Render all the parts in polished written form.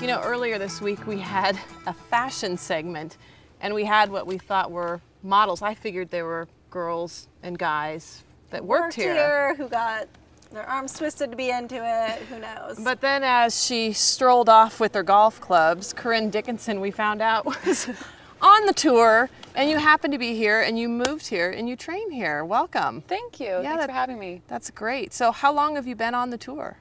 You know, earlier this week we had a fashion segment and we had what we thought were models. I figured there were girls and guys that worked here who got their arms twisted to be into it, who knows. But then as she strolled off with her golf clubs, Corinne Dickinson, we found out, was on the tour, and you happen to be here, and you moved here, and you train here. Welcome. Thank you. Thanks for having me. That's great. So how long have you been on the tour?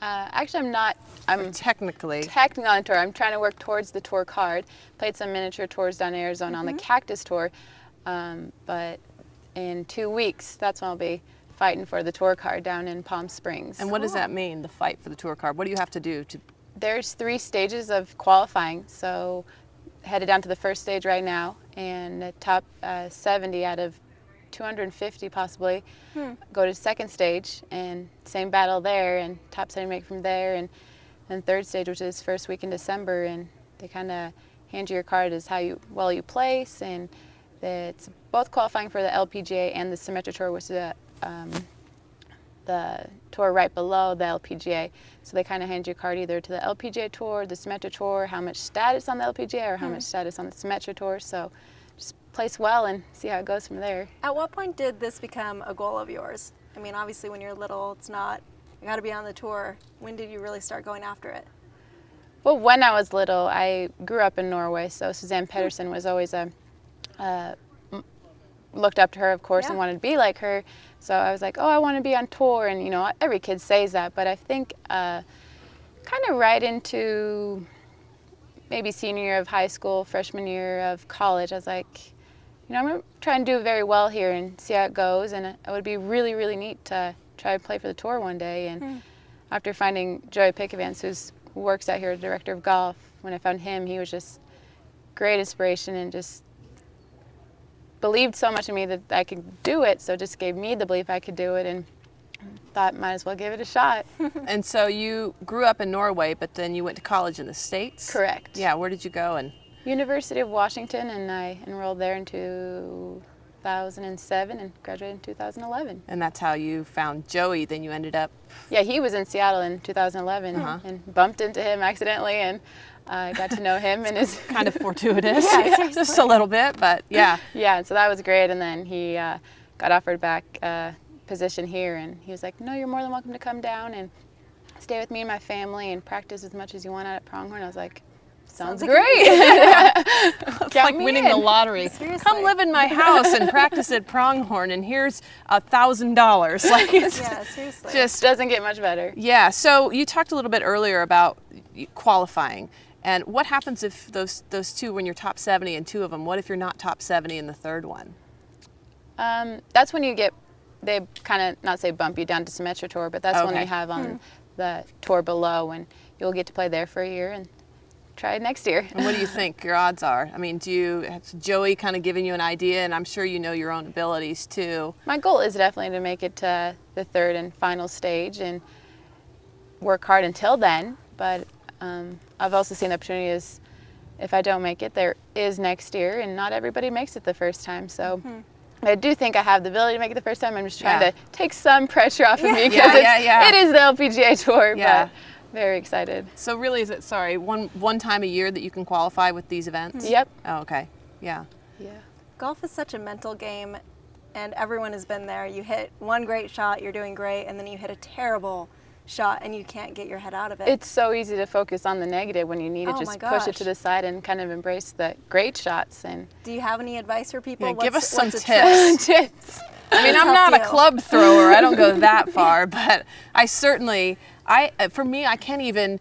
Actually, I'm not. I'm technically on the tour. I'm trying to work towards the tour card. Played some miniature tours down in Arizona on the Cactus Tour, but in 2 weeks, that's when I'll be fighting for the tour card down in Palm Springs. And what does that mean, the fight for the tour card? What do you have to do to? There's 3 stages of qualifying. So headed down to the first stage right now, and the top 70 out of 250 possibly go to second stage, and same battle there, and top 70 make from there, and then third stage, which is first week in December, and they kind of hand you your card as how well you place, and it's both qualifying for the LPGA and the Symetra Tour, which is the tour right below the LPGA. So they kind of hand you a card either to the LPGA Tour, the Symetra Tour, how much status on the LPGA, or how much status on the Symetra Tour. So just place well and see how it goes from there. At what point did this become a goal of yours? I mean, obviously when you're little, it's not, you got to be on the tour. When did you really start going after it? Well, when I was little, I grew up in Norway, so Suzanne Pedersen was always looked up to her, of course, and wanted to be like her. So I was like, oh, I want to be on tour, and you know, every kid says that, but I think kind of right into maybe senior year of high school, freshman year of college, I was like, you know, I'm going to try and do very well here and see how it goes, and it would be really, really neat to try to play for the tour one day. And after finding Joey Pickavance, who works out here, director of golf, when I found him, he was just great inspiration and just believed so much in me that I could do it, so it just gave me the belief I could do it, and thought might as well give it a shot. And so you grew up in Norway, but then you went to college in the States? Correct. Yeah, where did you go? And University of Washington, and I enrolled there in 2007 and graduated in 2011. And that's how you found Joey, then you ended up... Yeah, he was in Seattle in 2011 and bumped into him accidentally, and I got to know him and his... kind of fortuitous, just a little bit, but yeah. Yeah, so that was great, and then he got offered back a position here, and he was like, no, you're more than welcome to come down and stay with me and my family and practice as much as you want out at Pronghorn. I was like, sounds great. It's like winning the lottery. Seriously. Come live in my house and practice at Pronghorn, and here's $1,000. Like, Yeah, seriously. Just doesn't get much better. yeah. So you talked a little bit earlier about qualifying, and what happens if those two, when you're top 70 in 2 of them, what if you're not top 70 in the 3rd one? That's when you get, they kind of, not say bump you down to Symetra Tour, but that's when you have on the tour below, and you'll get to play there for a year and try it next year. And what do you think your odds are? I mean, has Joey kind of given you an idea, and I'm sure you know your own abilities too? My goal is definitely to make it to the 3rd and final stage and work hard until then, but I've also seen the opportunity is if I don't make it, there is next year, and not everybody makes it the first time. So I do think I have the ability to make it the first time. I'm just trying to take some pressure off of me because it is the LPGA Tour, but very excited. So really, is it, one time a year that you can qualify with these events? Yep. Oh, okay. Yeah. Yeah. Golf is such a mental game, and everyone has been there. You hit one great shot, you're doing great, and then you hit a terrible shot and you can't get your head out of it. It's so easy to focus on the negative when you need to just push it to the side and kind of embrace the great shots. And do you have any advice for people? Yeah, give us some tips. I mean, I'm not a club thrower. I don't go that far, but I certainly, for me, I can't even,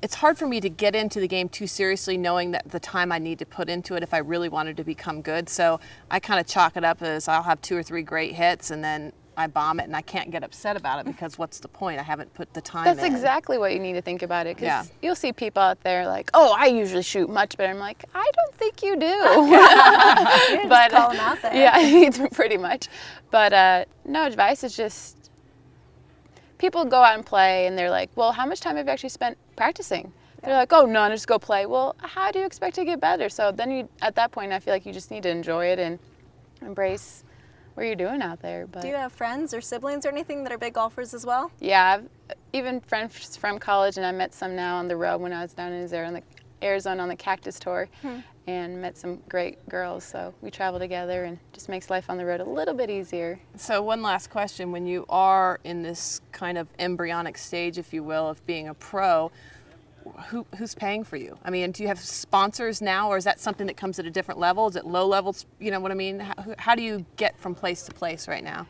it's hard for me to get into the game too seriously knowing that the time I need to put into it if I really wanted to become good. So I kind of chalk it up as I'll have 2 or 3 great hits and then I bomb it, and I can't get upset about it because what's the point? I haven't put the time in. That's exactly what you need to think about it, because you'll see people out there like, oh, I usually shoot much better. I'm like, I don't think you do. But call them out there. Yeah, pretty much. But no, advice is just, people go out and play and they're like, well, how much time have you actually spent practicing? They're like, oh, none, just go play. Well, how do you expect to get better? So then at that point, I feel like you just need to enjoy it and embrace what you're doing out there. But do you have friends or siblings or anything that are big golfers as well? Yeah, even friends from college, and I met some now on the road when I was down in Arizona on the Cactus Tour, and met some great girls. So we travel together, and just makes life on the road a little bit easier. So one last question: when you are in this kind of embryonic stage, if you will, of being a pro, who's paying for you? I mean, do you have sponsors now, or is that something that comes at a different level? Is it low levels? You know what I mean? How do you get from place to place right now?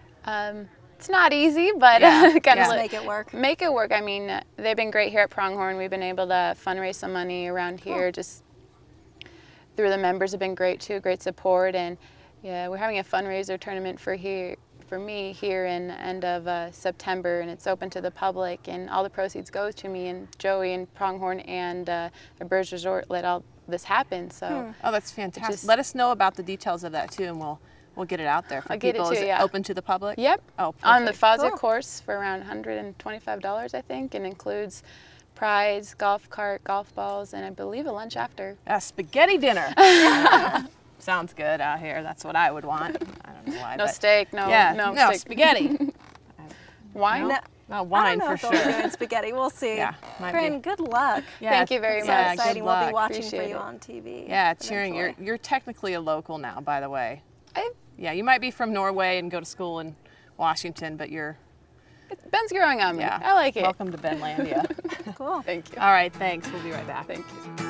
It's not easy, but Yeah, kind of yeah. Make it work. Make it work. I mean, they've been great here at Pronghorn. We've been able to fundraise some money around here. Just through the members have been great too, great support. And yeah, we're having a fundraiser tournament for me here in end of September, and it's open to the public, and all the proceeds goes to me and Joey and Pronghorn and a Burrs Resort let all this happen. So Oh, that's fantastic. Let us know about the details of that too, and we'll get it out there for I'll get people. it too, Is it yeah. open to the public? Yep. Oh, on the perfect. Fawcett Cool. course for around $125, I think, and includes prize, golf cart, golf balls, and I believe a lunch after. A spaghetti dinner. Sounds good out here. That's what I would want. I don't know why. No but steak, no, yeah, no, no steak. spaghetti. Wine? No, I wine don't know for if they'll be sure. doing spaghetti. We'll see. Yeah, might Corinne, be. good luck. Yeah, Thank you very So much. Yeah, exciting. good We'll be luck. watching for Appreciate you it. on TV. Yeah, cheering. eventually. You're technically a local now, by the way. I- Yeah, you might be from Norway and go to school in Washington, but you're Ben's growing on me. yeah. I like it. Welcome to Benlandia. Cool. Thank you. All right, thanks. We'll be right back. Thank you.